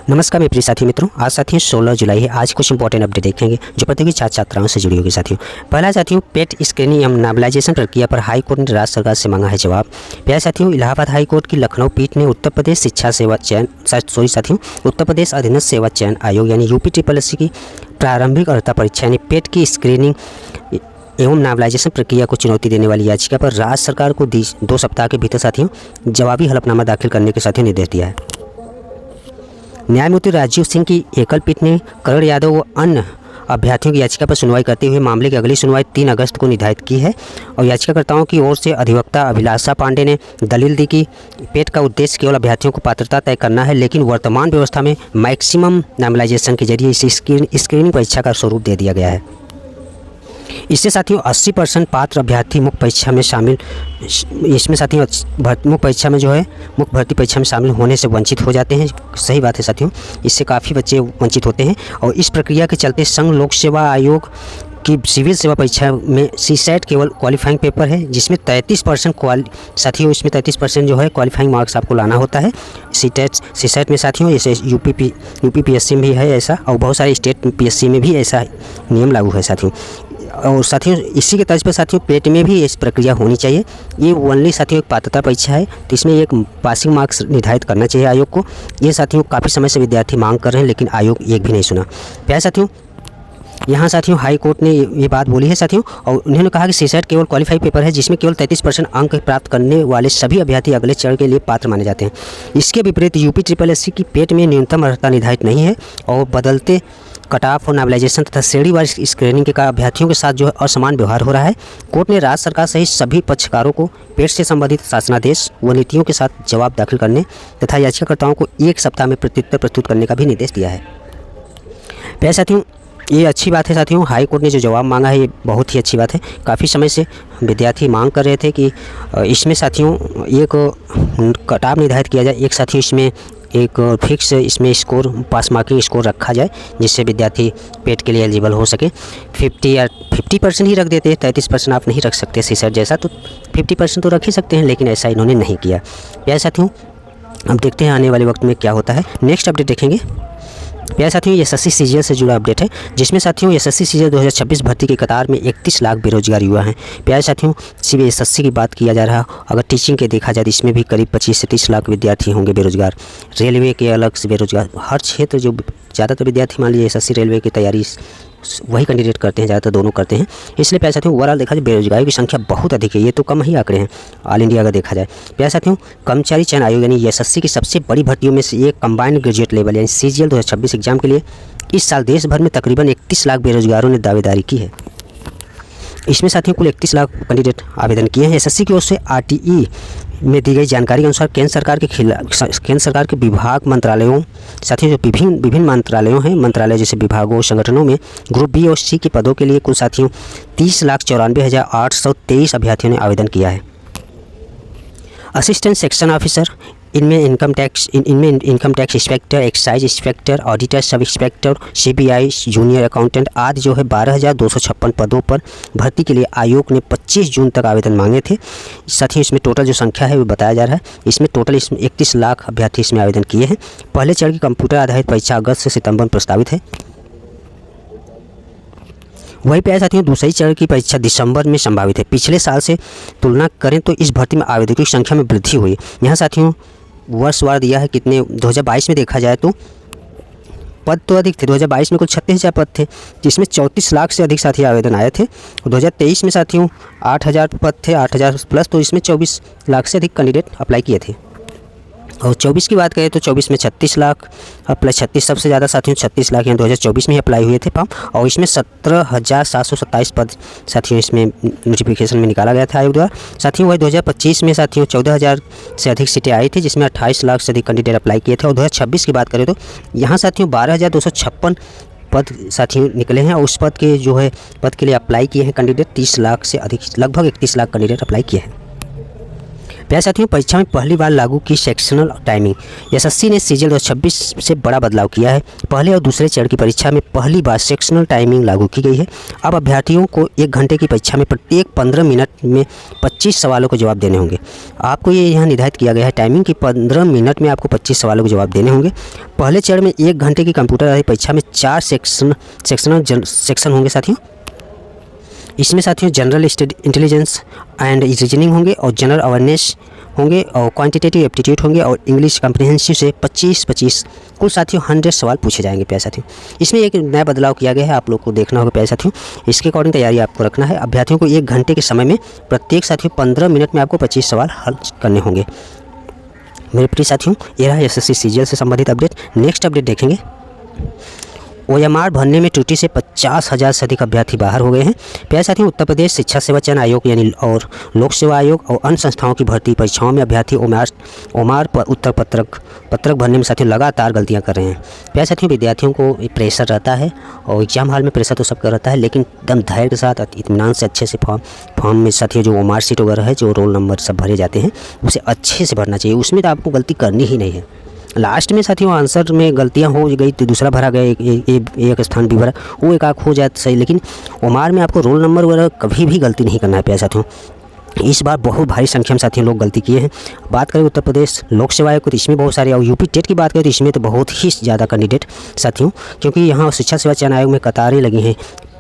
नमस्कार मेरे प्रिय साथी मित्रों, आज साथियों 16 जुलाई है। आज कुछ इंपॉर्टेंट अपडेट देखेंगे जो प्रतियोगी छात्र छात्राओं से जुड़ी होगी। साथियों पहला साथियों पेट स्क्रीनिंग एवं नाबलाइजेशन प्रक्रिया पर हाई कोर्ट ने राज्य सरकार से मांगा है जवाब। प्यारे साथियों इलाहाबाद हाई कोर्ट की लखनऊ पीठ ने उत्तर प्रदेश शिक्षा सेवा चयन उत्तर प्रदेश अधीनस्थ सेवा चयन आयोग यानी UPSSC की प्रारंभिक अर्हता परीक्षा यानी पेट की स्क्रीनिंग एवं नाबलाइजेशन प्रक्रिया को चुनौती देने वाली याचिका पर राज्य सरकार को 2 सप्ताह के भीतर साथियों जवाबी हलफनामा दाखिल करने के साथियों निर्देश दिया है। न्यायमूर्ति राजीव सिंह की एकल पीठ ने करण यादव व अन्य अभ्यर्थियों की याचिका पर सुनवाई करते हुए मामले की अगली सुनवाई 3 अगस्त को निर्धारित की है। और याचिकाकर्ताओं की ओर से अधिवक्ता अभिलाषा पांडे ने दलील दी कि पेट का उद्देश्य केवल अभ्यर्थियों को पात्रता तय करना है, लेकिन वर्तमान व्यवस्था में मैक्सिमम नॉर्मलाइजेशन के जरिए इस स्क्रीनिंग परीक्षा का स्वरूप दे दिया गया है। इससे साथियों 80% पात्र अभ्यर्थी मुख्य परीक्षा में शामिल मुख्य भर्ती परीक्षा में शामिल होने से वंचित हो जाते हैं। सही बात है साथियों, इससे काफ़ी बच्चे वंचित होते हैं। और इस प्रक्रिया के चलते संघ लोक सेवा आयोग की सिविल सेवा परीक्षा में CSAT केवल क्वालिफाइंग पेपर है, जिसमें 33% साथियों इसमें 33% जो है क्वालिफाइंग मार्क्स आपको लाना होता है। CSAT में साथियों जैसे UPPSC में भी है ऐसा, और बहुत सारे स्टेट PSC में भी ऐसा नियम लागू है साथियों। और साथियों इसी के तर्ज पर साथियों पेट में भी इस प्रक्रिया होनी चाहिए। ये ओनली साथियों एक पात्रता परीक्षा है, तो इसमें एक पासिंग मार्क्स निर्धारित करना चाहिए आयोग को। ये साथियों काफ़ी समय से विद्यार्थी मांग कर रहे हैं, लेकिन आयोग एक भी नहीं सुना। प्यारे साथियों यहाँ साथियों हाई कोर्ट ने ये बात बोली है साथियों, और उन्होंने कहा कि CSAT केवल क्वालिफाइड पेपर है, जिसमें केवल 33% अंक प्राप्त करने वाले सभी अभ्यर्थी अगले चरण के लिए पात्र माने जाते हैं। इसके विपरीत UPSSC की पेट में न्यूनतम अर्हता निर्धारित नहीं है, और बदलते कट ऑफ और नॉर्मलाइजेशन तथा श्रेणीवार स्क्रीनिंग के अभ्यर्थियों के साथ जो है असमान व्यवहार हो रहा है। कोर्ट ने राज्य सरकार सहित सभी पक्षकारों को पेट से संबंधित शासनादेश व नीतियों के साथ जवाब दाखिल करने तथा याचिकाकर्ताओं को 1 सप्ताह में प्रत्युत्तर प्रस्तुत करने का भी निर्देश दिया है। प्यारे साथियों ये अच्छी बात है साथियों, हाई कोर्ट ने जो जवाब मांगा है ये बहुत ही अच्छी बात है। काफ़ी समय से विद्यार्थी मांग कर रहे थे कि इसमें साथियों एक कट ऑफ निर्धारित किया जाए, एक साथियों इसमें एक फिक्स इसमें स्कोर पास मार्किंग स्कोर रखा जाए, जिससे विद्यार्थी पेट के लिए एलिजिबल हो सके। 50% ही रख देते, 33% आप नहीं रख सकते CSAT जैसा, तो 50% तो रख ही सकते हैं, लेकिन ऐसा इन्होंने नहीं किया। प्यारे साथियों अब देखते हैं आने वाले वक्त में क्या होता है। नेक्स्ट अपडेट देखेंगे। प्यारे साथियों SSC CGL से जुड़ा अपडेट है, जिसमें साथियों SSC CGL 2026 भर्ती की कतार में 31 लाख बेरोजगार युवा हैं। प्यारे साथियों सिर्फ SSC की बात किया जा रहा है, अगर टीचिंग के देखा जाए तो इसमें भी करीब 25 से 30 लाख विद्यार्थी होंगे बेरोजगार। रेलवे के अलग से बेरोजगार, हर क्षेत्र जो ज़्यादातर विद्यार्थी मान लीजिए SSC रेलवे की तैयारी वही कैंडिडेट करते हैं, ज़्यादातर दोनों करते हैं। इसलिए प्यारे साथियों ओवरऑल देखा जाए बेरोजगारी की संख्या बहुत अधिक है, ये तो कम ही आंकड़े हैं ऑल इंडिया अगर देखा जाए। प्यारे साथियों कर्मचारी चयन आयोग यानी SSC की सबसे बड़ी भर्तियों में से एक कंबाइंड ग्रेजुएट लेवल यानी CGL 2026 एग्जाम के लिए इस साल देश भर में तकरीबन 31 लाख बेरोजगारों ने दावेदारी की है। इसमें साथियों कुल 31 लाख कैंडिडेट आवेदन किए हैं। SSC की ओर से RTE में दी गई जानकारी के अनुसार केंद्र सरकार के विभाग मंत्रालयों साथियों जो विभिन्न मंत्रालयों हैं, मंत्रालय जैसे विभागों संगठनों में ग्रुप B और C के पदों के लिए कुल साथियों 30,94,823 अभ्यर्थियों ने आवेदन किया है। असिस्टेंट सेक्शन ऑफिसर इनमें income tax inspector, excise inspector, auditor, sub inspector, CBI, junior accountant आदि जो है 12,256 पदों पर भर्ती के लिए आयोग ने 25 जून तक आवेदन मांगे थे। साथियों इसमें टोटल जो संख्या है वो बताया जा रहा है, इसमें टोटल 31 लाख अभ्यर्थी इसमें आवेदन किए हैं। पहले चरण की कंप्यूटर आधारित परीक्षा अगस्त से सितंबर में प्रस्तावित है। वहीं प्यारे साथियों दूसरी चरण की परीक्षा दिसंबर में संभावित है। पिछले साल से तुलना करें तो इस भर्ती में आवेदकों की संख्या में वृद्धि हुई। यहाँ साथियों वर्षवार दिया है कितने 2022 में देखा जाए तो पद तो अधिक थे। 2022 में कुल 36,000 पद थे, जिसमें 34 लाख से अधिक साथी आवेदन आए थे। 2023 में साथियों 8,000 पद थे, 8,000 प्लस, तो इसमें 24 लाख से अधिक कैंडिडेट अप्लाई किए थे। और 24 की बात करें तो 24 में 36 लाख प्लस 36 सबसे ज़्यादा साथियों 36 लाख यहाँ 2024 में ही अप्लाई हुए थे फॉर्म, और इसमें 17,727 पद साथियों इसमें नोटिफिकेशन में निकाला गया था आयोग द्वारा। साथियों वही 2025 में साथियों 14,000 से अधिक सीटें आई थी, जिसमें 28 लाख से अधिक कैंडिडेट अप्लाई किए थे। और 2026 की बात करें तो यहाँ साथियों 12,256 पद साथियों निकले हैं, और उस पद के जो है पद के लिए अप्लाई किए हैं कैंडिडेट 30 लाख से अधिक, लगभग 31 लाख कैंडिडेट अप्लाई किए हैं। प्यारे साथियों, परीक्षा में पहली बार लागू की सेक्शनल टाइमिंग। एसएससी ने सीजीएल 2026 से बड़ा बदलाव किया है। पहले और दूसरे चरण की परीक्षा में पहली बार सेक्शनल टाइमिंग लागू की गई है। अब अभ्यर्थियों को 1 घंटे की परीक्षा में प्रत्येक 15 मिनट में 25 सवालों को जवाब देने होंगे। आपको ये यहाँ निर्धारित किया गया है टाइमिंग कि 15 मिनट में आपको 25 सवालों के जवाब देने होंगे। पहले चरण में 1 घंटे की कंप्यूटर आधारित परीक्षा में 4 सेक्शन होंगे साथियों। इसमें साथियों जनरल इंटेलिजेंस एंड रीजनिंग होंगे और जनरल अवेयरनेस होंगे और क्वांटिटेटिव एप्टीट्यूड होंगे और इंग्लिश कॉम्प्रिहेंसिव से 25 कुल साथियों 100 सवाल पूछे जाएंगे प्यारे साथियों। इसमें एक नया बदलाव किया गया है, आप लोग को देखना होगा प्यारे साथियों। इसके अकॉर्डिंग तैयारी आपको रखना है। अभ्यर्थियों को 1 घंटे के समय में प्रत्येक साथियों 15 मिनट में आपको 25 सवाल हल करने होंगे। मेरे प्रिय साथियों, ये रहा एसएससी सीजीएल से संबंधित अपडेट। नेक्स्ट अपडेट देखेंगे। ओएमआर भरने में त्रुटि से 50,000 से अधिक अभ्यर्थी बाहर हो गए हैं। प्यारे साथियों, उत्तर प्रदेश शिक्षा सेवा चयन आयोग यानी और लोक सेवा आयोग और अन्य संस्थाओं की भर्ती परीक्षाओं में अभ्यर्थी ओएमआर पर उत्तर पत्रक भरने में साथियों लगातार गलतियां कर रहे हैं। प्यारे साथियों, विद्यार्थियों को प्रेशर रहता है और एग्जाम हॉल में प्रेशर तो सबका रहता है, लेकिन एकदम धैर्य के साथ इत्मीनान से अच्छे से फॉर्म में साथियों जो ओएमआर सीट वगैरह है, जो रोल नंबर सब भरे जाते हैं, उसे अच्छे से भरना चाहिए। उसमें तो आपको गलती करनी ही नहीं है। लास्ट में साथियों आंसर में गलतियां हो गई तो दूसरा भरा गया, एक स्थान भी भरा, वो एक आँख हो जाए तो सही, लेकिन ओएमआर में आपको रोल नंबर वगैरह कभी भी गलती नहीं करना है प्यारे साथियों। इस बार बहुत भारी संख्या में साथियों लोग गलती किए हैं। बात करें उत्तर प्रदेश लोक सेवा आयोग को तो इसमें बहुत सारे, और यूपी टेट की बात करें तो इसमें तो बहुत ही ज़्यादा कैंडिडेट साथियों, क्योंकि यहाँ शिक्षा सेवा चयन आयोग में कतारें लगी हैं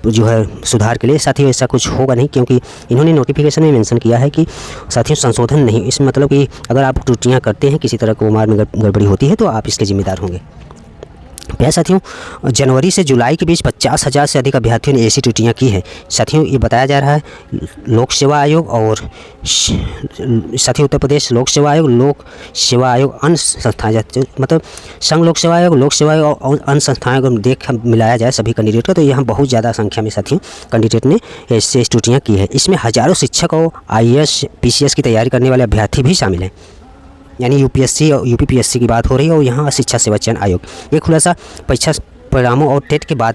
जो है सुधार के लिए। साथियों ऐसा कुछ होगा नहीं, क्योंकि इन्होंने नोटिफिकेशन में मेंशन किया है कि साथियों संशोधन नहीं, इसमें मतलब कि अगर आप त्रुटियां करते हैं, किसी तरह को ओएमआर में गड़बड़ी होती है तो आप इसके जिम्मेदार होंगे। प्यारे साथियों, जनवरी से जुलाई के बीच 50,000 से अधिक अभ्यर्थियों ने ऐसी त्रुटियां की हैं। साथियों ये बताया जा रहा है लोक सेवा आयोग और साथियों उत्तर प्रदेश लोक सेवा आयोग अन्य संस्थाएं, मतलब संघ लोक सेवा आयोग और अन्य संस्थाएं को देख मिलाया जाए सभी कैंडिडेट का, तो यहाँ बहुत ज़्यादा संख्या में साथियों कैंडिडेट ने ऐसे त्रुटियाँ की है। इसमें हज़ारों शिक्षक और IAS PCS की तैयारी करने वाले अभ्यर्थी भी शामिल हैं। यानी यूपीएससी और यूपीपीएससी की बात हो रही है और यहाँ शिक्षा सेवा चयन आयोग। ये खुलासा परीक्षा परिणामों और टेट के बाद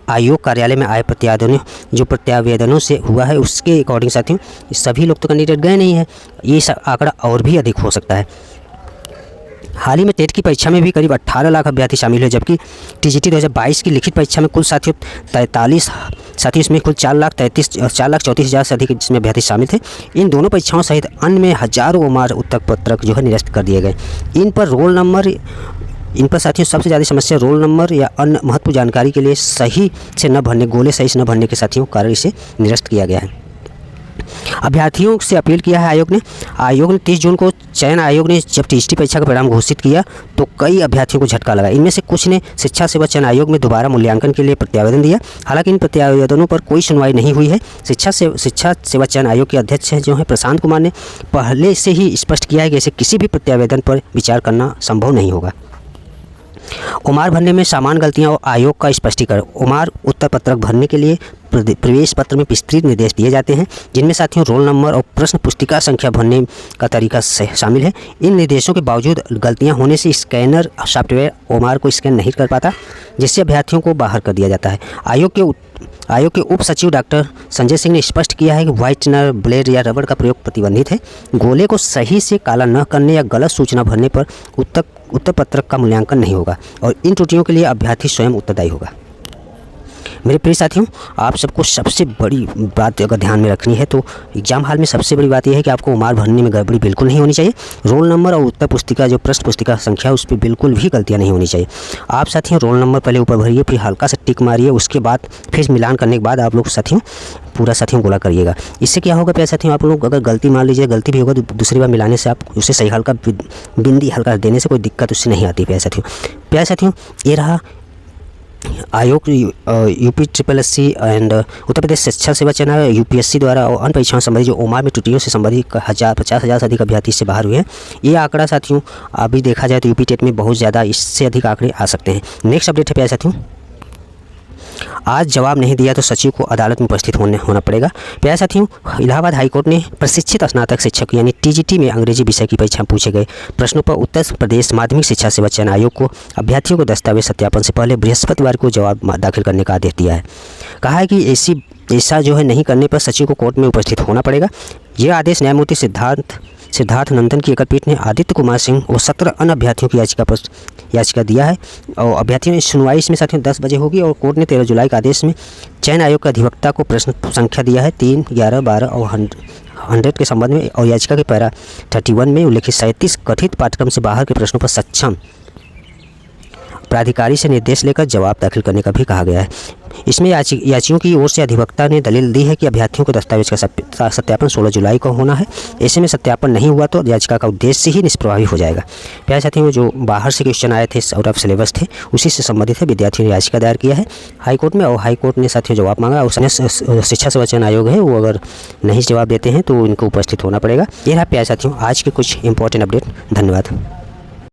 आयोग कार्यालय में आए प्रत्यावेदनों से हुआ है। उसके अकॉर्डिंग साथियों सभी लोग तो कैंडिडेट गए नहीं है, ये आंकड़ा और भी अधिक हो सकता है। हाल ही में टेट की परीक्षा में भी करीब 18 लाख अभ्यर्थी शामिल हुए, जबकि टीजीटी 2022 की लिखित परीक्षा में कुल साथियों 43 साथियों इसमें कुल 4,34,000 से अधिक जिसमें अभ्यर्थी शामिल थे। इन दोनों परीक्षाओं सहित अन्य में हजारों ओएमआर उत्तर पत्रक जो है निरस्त कर दिए गए। इन पर साथियों सबसे ज़्यादा समस्या रोल नंबर या अन्य महत्वपूर्ण जानकारी के लिए सही से न भरने, गोले सही से न भरने के साथियों कारण इसे निरस्त किया गया है। अभ्यर्थियों से अपील किया है आयोग ने 30 जून को चयन आयोग ने जब टीजीटी परीक्षा का परिणाम घोषित किया तो कई अभ्यर्थियों को झटका लगा। इनमें से कुछ ने शिक्षा सेवा चयन आयोग में दोबारा मूल्यांकन के लिए प्रत्यावेदन दिया। हालांकि इन प्रत्यावेदनों पर कोई सुनवाई नहीं हुई है। शिक्षा सेवा चयन आयोग के अध्यक्ष जो है प्रशांत कुमार ने पहले से ही स्पष्ट किया है कि ऐसे किसी भी प्रत्यावेदन पर विचार करना संभव नहीं होगा। ओएमआर भरने में सामान्य गलतियां और आयोग का स्पष्टीकरण। ओएमआर उत्तर पत्रक भरने के लिए प्रवेश पत्र में विस्तृत निर्देश दिए जाते हैं, जिनमें साथियों रोल नंबर और प्रश्न पुस्तिका संख्या भरने का तरीका शामिल है। इन निर्देशों के बावजूद गलतियां होने से स्कैनर सॉफ्टवेयर ओएमआर को स्कैन नहीं कर पाता, जिससे अभ्यर्थियों को बाहर कर दिया जाता है। आयोग के उप सचिव डॉक्टर संजय सिंह ने स्पष्ट किया है कि व्हाइटनर, ब्लेड या रबड़ का प्रयोग प्रतिबंधित है। गोले को सही से काला न करने या गलत सूचना भरने पर उत्तर पत्रक का मूल्यांकन नहीं होगा और इन त्रुटियों के लिए अभ्यर्थी स्वयं उत्तरदायी होगा। मेरे प्रिय साथियों, आप सबको सबसे बड़ी बात अगर ध्यान में रखनी है तो एग्जाम हॉल में सबसे बड़ी बात यह है कि आपको ओएमआर भरने में गड़बड़ी बिल्कुल नहीं होनी चाहिए। रोल नंबर और उत्तर पुस्तिका जो प्रश्न पुस्तिका संख्या उस पर बिल्कुल भी गलतियां नहीं होनी चाहिए। आप साथियों रोल नंबर पहले ऊपर भरिए, फिर हल्का सा टिक मारिए, उसके बाद फिर मिलान करने के बाद आप लोग साथियों पूरा साथियों गोला करिएगा। इससे क्या होगा प्यारे साथियों, आप लोग अगर गलती मान लीजिए गलती भी होगा तो दूसरी बार मिलाने से आप उसे सही हल्का बिंदी हल्का देने से कोई दिक्कत उससे नहीं आती। प्यारे साथियों ये रहा आयोग UPSSC एंड उत्तर प्रदेश शिक्षा सेवा चयन आयोग UPSC द्वारा और अन्य परीक्षाओं संबंधी जो ओएमआर में त्रुटियों से संबंधित 50,000 से अधिक अभ्यर्थी से बाहर हुए हैं। ये आंकड़ा साथियों अभी देखा जाए तो यूपी टेट में बहुत ज़्यादा इससे अधिक आंकड़े आ सकते हैं। नेक्स्ट अपडेट है प्यारे साथियों, आज जवाब नहीं दिया तो सचिव को अदालत में उपस्थित होना पड़ेगा। प्यारे साथियों इलाहाबाद हाईकोर्ट ने प्रशिक्षित स्नातक शिक्षक यानी TGT में अंग्रेजी विषय की परीक्षा में पूछे गए प्रश्नों पर उत्तर प्रदेश माध्यमिक शिक्षा सेवा चयन आयोग को अभ्यर्थियों को दस्तावेज सत्यापन से पहले बृहस्पतिवार को जवाब दाखिल करने का आदेश दिया है। कहा है कि ऐसी ऐसा जो है नहीं करने पर सचिव को कोर्ट में उपस्थित होना पड़ेगा। यह आदेश न्यायमूर्ति सिद्धार्थ नंदन की एकल पीठ ने आदित्य कुमार सिंह और 17 अन्य अभ्यर्थियों की याचिका दिया है और अभ्यर्थियों की सुनवाई इसमें साथियों 10 बजे होगी और कोर्ट ने 13 जुलाई का आदेश में चयन आयोग के अधिवक्ता को प्रश्न संख्या दिया है 3, 11, 12 और 100 के संबंध में और याचिका के पैरा 31 में उल्लेखित 37 कथित पाठ्यक्रम से बाहर के प्रश्नों पर सक्षम प्राधिकारी से निर्देश लेकर जवाब दाखिल करने का भी कहा गया है। इसमें याचियों की ओर से अधिवक्ता ने दलील दी है कि अभ्यर्थियों को दस्तावेज का सत्यापन 16 जुलाई को होना है। ऐसे में सत्यापन नहीं हुआ तो याचिका का उद्देश्य ही निष्प्रभावी हो जाएगा। प्यारे साथियों, जो बाहर से क्वेश्चन आए थे, आउट ऑफ सिलेबस थे, उसी से संबंधित है। विद्यार्थियों ने याचिका दायर किया है हाईकोर्ट में और हाईकोर्ट ने साथियों जवाब मांगा और शिक्षा सेवा चयन आयोग है वो अगर नहीं जवाब देते हैं तो इनको उपस्थित होना पड़ेगा। ये रहा प्यारे साथियों आज के कुछ इंपॉर्टेंट अपडेट। धन्यवाद।